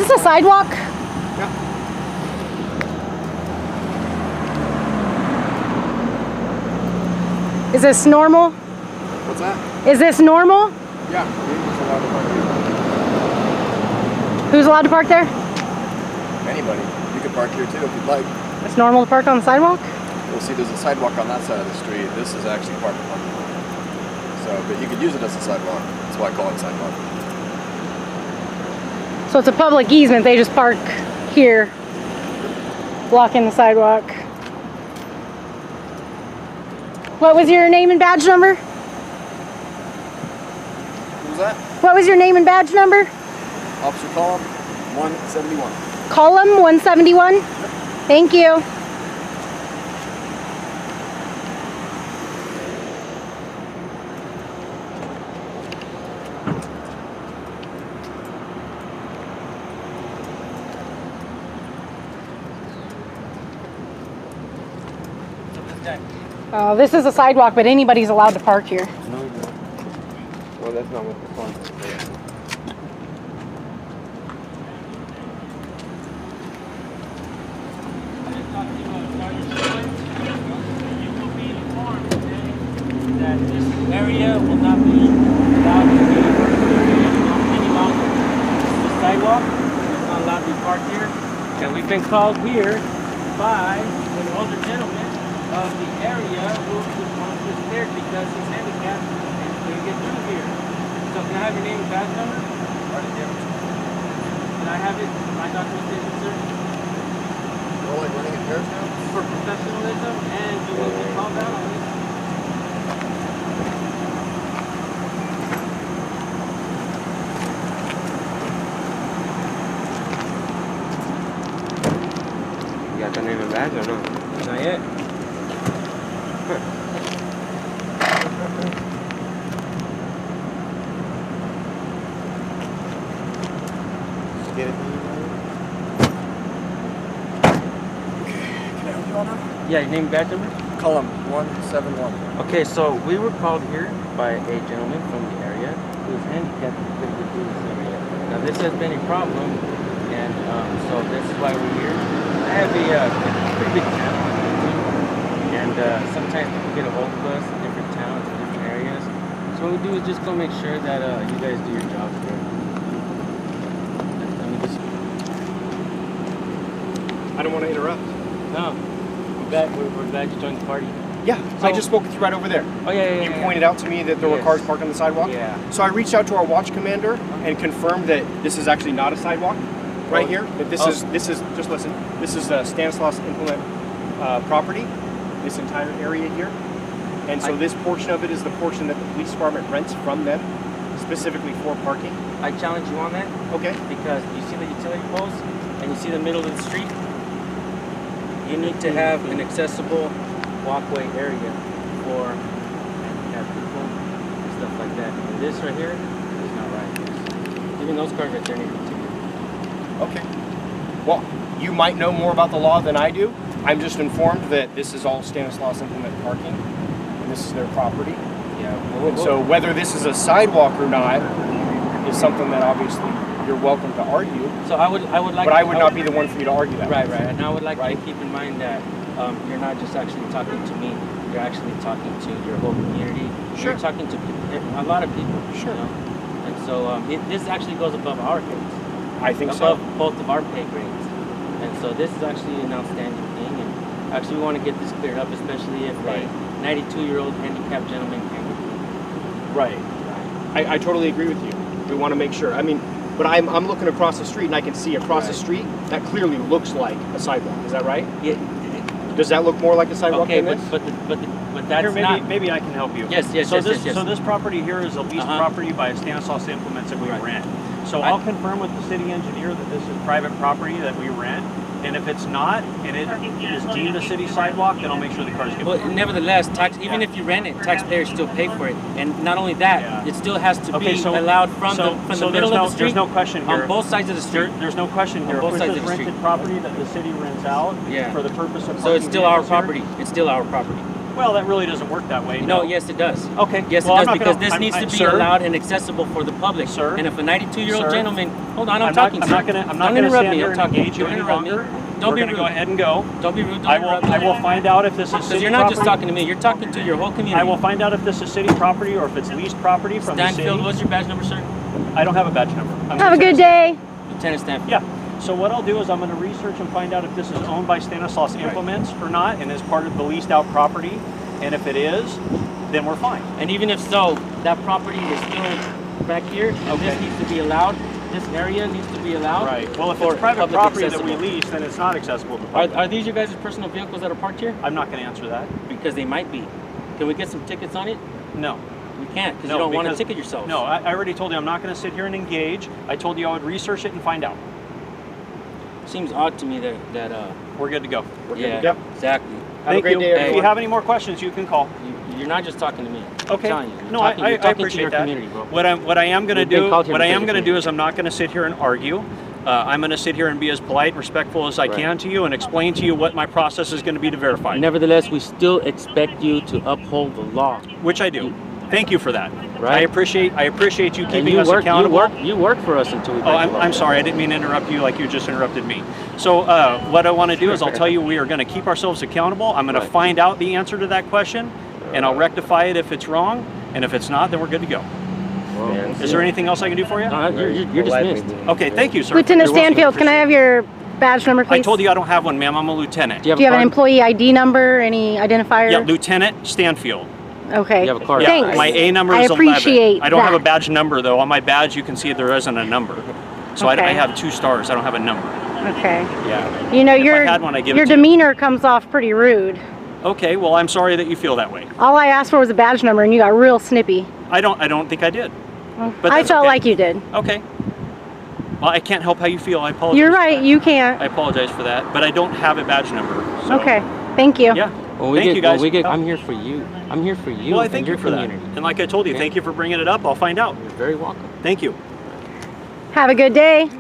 this a sidewalk? Yeah. Is this normal? What's that? Is this normal? Yeah. Who's allowed to park there? Anybody. You can park here too if you'd like. It's normal to park on the sidewalk? Well, see, there's a sidewalk on that side of the street. This is actually part of the parking lot. So, but you could use it as a sidewalk. That's why I call it sidewalk. So it's a public easement, they just park here, blocking the sidewalk. What was your name and badge number? What was that? What was your name and badge number? Officer Column 171. Column 171? Thank you. This is a sidewalk, but anybody's allowed to park here. No, well, that's not what the font is. You will be informed that this area will not be allowed to be any longer. This is a sidewalk. It's not allowed to be parked here. And we've been called here by an older gentleman of the area who wants this cleared because he's handicapped and couldn't get through here. So can I have your name and badge number? Can I have it, my documentation, sir? You're like running in pairs now? For professionalism, and you will be called out on this. You got the name and badge or no? Not yet. Get it? Okay, can I help you on that? Yeah, your name and badge number? Column 171. Okay, so we were called here by a gentleman from the area who is handicapped and couldn't get through this area. Now this has been a problem, and so this is why we're here. I have a pretty big town, and sometimes people get a hold of us in different towns and different areas. So what we do is just go make sure that you guys do your jobs good. I don't want to interrupt. No, we're glad you joined the party. Yeah, So- I just spoke with you right over there. Oh yeah. You pointed out to me that there were Yes. cars parked on the sidewalk. Yeah. So I reached out to our watch commander and confirmed that this is actually not a sidewalk right here. That this is just listen. This is Stanislaus Implement property. This entire area here, and so this portion of it is the portion that the police department rents from them, specifically for parking. I challenge you on that. Okay. Because you see the utility poles and you see the middle of the street, you need to have an accessible walkway area for handicapped people and stuff like that. And this right here is not right. Even those cars right there need to be ticketed. Okay. Well, you might know more about the law than I do. I'm just informed that this is all Stanislaus Implement parking, and this is their property. Yeah. And so whether this is a sidewalk or not is something that obviously you're welcome to argue. So I would like. But I would not be the one for you to argue that. Right. And I would like you to keep in mind that you're not just actually talking to me. You're actually talking to your whole community. Sure. You're talking to a lot of people. Sure. You know? And so this actually goes above our heads. I think above so. both of our pay grades. And so this is actually an outstanding thing. And actually we want to get this cleared up, especially if a 92-year-old handicapped gentleman can get through. Right. I totally agree with you. We want to make sure. I mean, but I'm looking across the street and I can see across the street that clearly looks like a sidewalk. Is that right? Yeah. Does that look more like a sidewalk Okay, than this? but that's Here, not. maybe I can help you. Yes. So this property here is a leased property by Stanislaus Implements that we rent. So I'll confirm with the city engineer that this is private property that we rent. And if it's not, and it is deemed a city sidewalk, then I'll make sure the cars get. Well, nevertheless, even if you rent it, taxpayers still pay for it. And not only that, it still has to be allowed from the middle of the street. There's no question here. On both sides of the street. There's no question here. On both sides This of the is rented street. property that the city rents out for the purpose of. So it's still our property. It's still our property. Well, that really doesn't work that way. No, yes, it does. Okay. Yes, well, it I'm does, not because gonna- this I'm- needs to I'm- be sir, allowed and accessible for the public. Sir. And if a 92-year-old Sir. gentleman, hold on, I'm I'm talking. not sir. going to Don't stand interrupt here me. and I'm talking. engage you Don't any interrupt me. longer. Don't We're be going to rude. go ahead and go. Don't be rude. Don't I will. interrupt me. I will find out if this is Because city you're not property. just talking to me. You're talking to your whole community. I will find out if this is city property or if it's leased property from the Stanfield, city. what's your badge number, sir? I don't have a badge number. I'm Have a good Lieutenant day. Lieutenant Stanfield. Yeah. So what I'll do is I'm going to research and find out if this is owned by Stanislaus Implements or not, and is part of the leased out property. And if it is, then we're fine. And even if so, that property is still back here, and this Okay. needs to be allowed. This area needs to be allowed. Right. Well, if for it's private public property that we accessible. lease, then it's not accessible to the public. Are these your guys' personal vehicles that are parked here? I'm not going to answer that. Because they might be. Can we get some tickets on it? No. We can't, because No, you don't want to because- ticket yourself. No, I already told you I'm not going to sit here and engage. I told you I would research it and find out. Seems odd to me that We're good to go. yeah, Yep. exactly. Have a Thank great you. day, If you everyone. have any more questions, you can call. You're not just talking to me. I'm Okay. telling you. You're No, talking, I you're talking to appreciate your that. community, bro. What I am going to You've been do, called here what to I am protect going to your do is I'm not going to sit here and argue. I'm going to sit here and be as polite and respectful as I Right. can to you and explain to you what my process is going to be to verify. Nevertheless, we still expect you to uphold the law. Which I do. Thank you for that. Right. I appreciate you And keeping you us work, accountable. you work for us until we break Oh, the law. I'm sorry. I didn't mean to interrupt you like you just interrupted me. So what I want to do is I'll tell you we are going to keep ourselves accountable. I'm going to Right. find out the answer to that question, and I'll rectify it if it's wrong. And if it's not, then we're good to go. Is there anything else I can do for you? No, you're dismissed. Okay, thank you, sir. Lieutenant You're welcome. Stanfield, can I have your badge number, please? I told you I don't have one, ma'am. I'm a lieutenant. Do you have, Do you have a an card? employee ID number, any identifier? Yeah, Lieutenant Stanfield. Okay. You have a card. Yeah, Thanks. my A number I is 11. appreciate I don't have a that. badge number though. On my badge, you can see there isn't a number. So Okay. I have 2 stars. I don't have a number. Okay. Yeah. You know, If I your had one, I'd give it your to you. demeanor comes off pretty rude. Okay. Well, I'm sorry that you feel that way. All I asked for was a badge number, and you got real snippy. I don't think I did. But I that's felt okay. like you did. Okay. Well, I can't help how you feel. I apologize. You're for right. that. You can't. I apologize for that, but I don't have a badge number. So. Okay. Thank you. Yeah. When we Thank get, you guys. When we get, I'm here for you. I'm here for you. Well, I and thank your you for community. that. And like I told you, Okay. thank you for bringing it up. I'll find out. You're very welcome. Thank you. Have a good day.